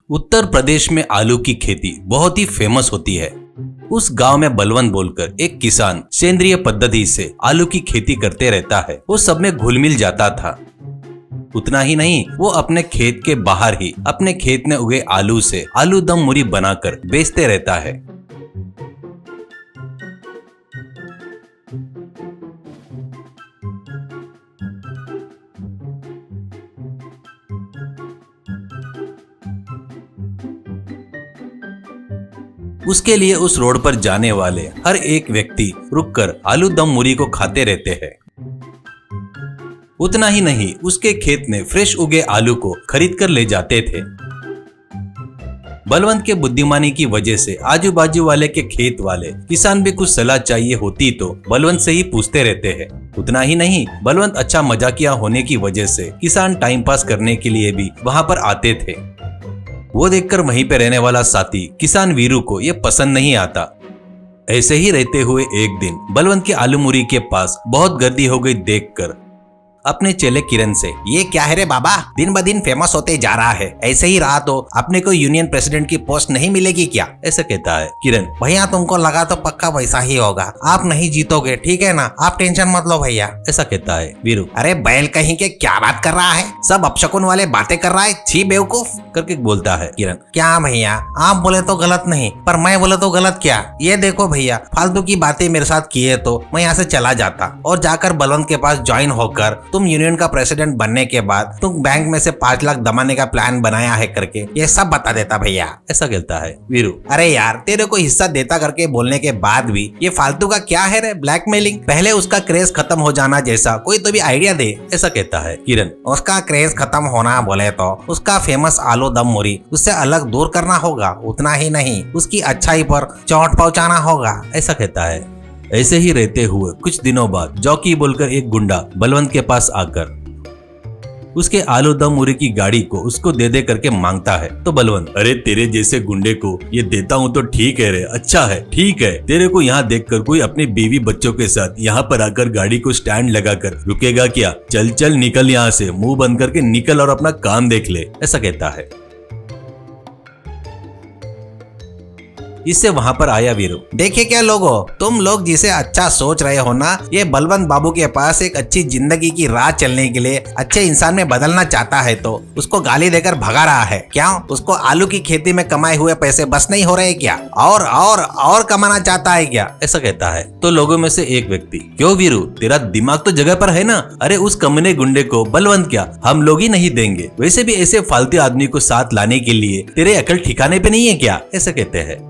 उत्तर प्रदेश में आलू की खेती बहुत ही फेमस होती है। उस गांव में बलवंत बोलकर एक किसान सेंद्रिय पद्धति से आलू की खेती करते रहता है। वो सब में घुल मिल जाता था। उतना ही नहीं, वो अपने खेत के बाहर ही अपने खेत में उगे आलू से आलू दम मूरी बनाकर बेचते रहता है। उसके लिए उस रोड पर जाने वाले हर एक व्यक्ति रुककर आलू दम मूरी को खाते रहते हैं। उतना ही नहीं, उसके खेत में फ्रेश उगे आलू को खरीद कर ले जाते थे। बलवंत के बुद्धिमानी की वजह से आजू बाजू वाले के खेत वाले किसान भी कुछ सलाह चाहिए होती तो बलवंत से ही पूछते रहते हैं। उतना ही नहीं, बलवंत अच्छा मजाकिया होने की वजह से किसान टाइम पास करने के लिए भी वहां पर आते थे। वो देखकर वहीं पे रहने वाला साथी किसान वीरू को ये पसंद नहीं आता। ऐसे ही रहते हुए एक दिन बलवंत के आलू मूरी के पास बहुत गर्दी हो गई देखकर अपने चेले किरण से, ये क्या है रे बाबा, दिन ब दिन फेमस होते जा रहा है। ऐसे ही रहा तो अपने को यूनियन प्रेसिडेंट की पोस्ट नहीं मिलेगी क्या? ऐसा कहता है किरण। भैया तुमको लगा तो पक्का वैसा ही होगा, आप नहीं जीतोगे, ठीक है ना, आप टेंशन मत लो भैया। ऐसा कहता है वीरू। अरे बैल कहीं के क्या बात कर रहा है, सब अपशकुन वाले बातें कर रहा है, छी बेवकूफ करके बोलता है किरण। क्या भैया, आप बोले तो गलत नहीं, पर मैं बोले तो गलत क्या? ये देखो भैया, फालतू की बातें मेरे साथ किए तो मैं यहाँ से चला जाता और जाकर बलवंत के पास ज्वाइन होकर तुम यूनियन का प्रेसिडेंट बनने के बाद तुम बैंक में से 5 लाख दबाने का प्लान बनाया है करके ये सब बता देता भैया। ऐसा कहता है वीरू। अरे यार, तेरे को हिस्सा देता करके बोलने के बाद भी ये फालतू का क्या है रे, ब्लैकमेलिंग? पहले उसका क्रेज खत्म हो जाना जैसा कोई तो भी आइडिया दे। ऐसा कहता है किरण। उसका क्रेज खत्म होना बोले तो उसका फेमस आलू दम मूरी उससे अलग दूर करना होगा। उतना ही नहीं, उसकी अच्छाई पर चोट पहुंचाना होगा। ऐसा कहता है। ऐसे ही रहते हुए कुछ दिनों बाद जॉकी बोलकर एक गुंडा बलवंत के पास आकर उसके आलू दम मूरी की गाड़ी को उसको दे करके मांगता है। तो बलवंत, अरे तेरे जैसे गुंडे को ये देता हूँ तो ठीक है रे, अच्छा है, ठीक है। तेरे को यहाँ देखकर कोई अपने बीवी बच्चों के साथ यहाँ पर आकर गाड़ी को स्टैंड लगाकर रुकेगा क्या? चल चल निकल यहाँ से, मुंह बंद करके निकल और अपना काम देख ले। ऐसा कहता है। इससे वहां पर आया वीरू। देखिए क्या लोगो, तुम लोग जिसे अच्छा सोच रहे हो ना, ये बलवंत बाबू के पास एक अच्छी जिंदगी की राह चलने के लिए अच्छे इंसान में बदलना चाहता है तो उसको गाली देकर भगा रहा है क्या? उसको आलू की खेती में कमाए हुए पैसे बस नहीं हो रहे क्या? और कमाना चाहता है क्या? ऐसा कहता है। तो लोगों में से एक व्यक्ति, क्यों वीरू, तेरा दिमाग तो जगह पर है ना? अरे उस कमीने गुंडे को बलवंत क्या हम लोग ही नहीं देंगे? वैसे भी ऐसे फालतू आदमी को साथ लाने के लिए तेरे अकल ठिकाने पे नहीं है क्या? ऐसा कहते हैं।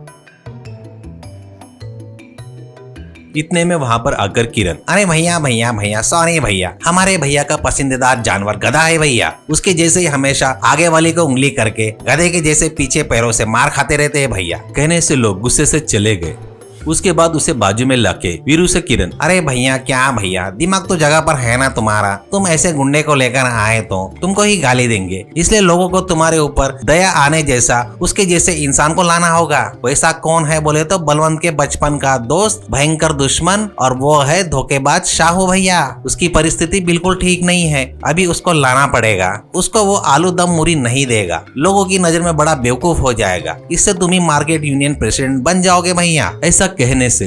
इतने में वहां पर आकर किरण, अरे भैया सॉरी भैया, हमारे भैया का पसंदीदा जानवर गधा है भैया। उसके जैसे ही हमेशा आगे वाली को उंगली करके गधे के जैसे पीछे पैरों से मार खाते रहते हैं भैया। कहने से लोग गुस्से से चले गए। उसके बाद उसे बाजू में लाके वीरू से किरण, अरे भैया क्या भैया, दिमाग तो जगह पर है ना तुम्हारा, तुम ऐसे गुंडे को लेकर आए तो तुमको ही गाली देंगे, इसलिए लोगों को तुम्हारे ऊपर दया आने जैसा उसके जैसे इंसान को लाना होगा। वैसा कौन है बोले तो बलवंत के बचपन का दोस्त, भयंकर दुश्मन, और वो है धोखेबाज शाहू भैया। उसकी परिस्थिति बिल्कुल ठीक नहीं है, अभी उसको लाना पड़ेगा। उसको वो आलू दम मूरी नहीं देगा, लोगों की नजर में बड़ा बेवकूफ हो जाएगा, इससे तुम ही मार्केट यूनियन प्रेसिडेंट बन जाओगे भैया। ऐसा कहने से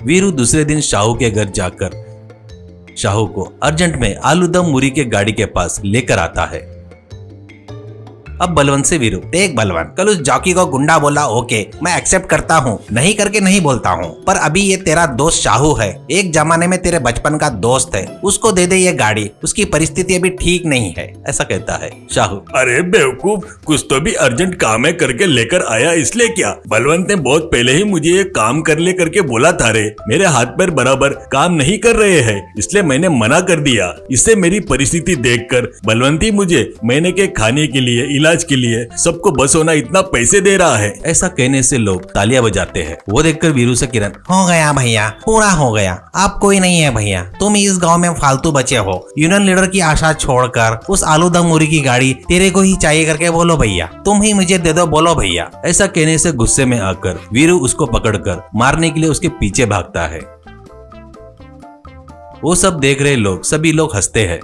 वीरू दूसरे दिन शाहू के घर जाकर शाहू को अर्जेंट में आलू दम मूरी के गाड़ी के पास लेकर आता है। अब बलवंत से वीरू, देख बलवंत, कल उस जॉकी को गुंडा बोला, ओके मैं एक्सेप्ट करता हूँ, नहीं करके नहीं बोलता हूँ, पर अभी ये तेरा दोस्त शाहू है, एक जमाने में तेरे बचपन का दोस्त है, उसको दे दे ये गाड़ी, उसकी परिस्थिति अभी ठीक नहीं है। ऐसा कहता है शाहू। अरे बेवकूफ, कुछ तो भी अर्जेंट काम है करके लेकर आया, इसलिए क्या? बलवंत ने बहुत पहले ही मुझे ये काम कर ले करके बोला था रे, मेरे हाथ पैर बराबर काम नहीं कर रहे हैं, इसलिए मैंने मना कर दिया। इससे मेरी परिस्थिति देखकर बलवंत ही मुझे महीने के खाने के लिए, इलाज के लिए, सबको बस होना इतना पैसे दे रहा है। ऐसा कहने से लोग तालियां बजाते हैं। वो देखकर वीरू से किरण, हो गया भैया, पूरा हो गया, अब कोई नहीं है भैया, तुम इस गांव में फालतू बचे हो। यूनियन लीडर की आशा छोड़कर उस आलू दम मूरी की गाड़ी तेरे को ही चाहिए करके बोलो भैया, तुम ही मुझे दे दो, बोलो भैया। ऐसा कहने से गुस्से में आकर वीरू उसको पकड़कर मारने के लिए उसके पीछे भागता है। वो सब देख रहे लोग, सभी लोग हंसते हैं।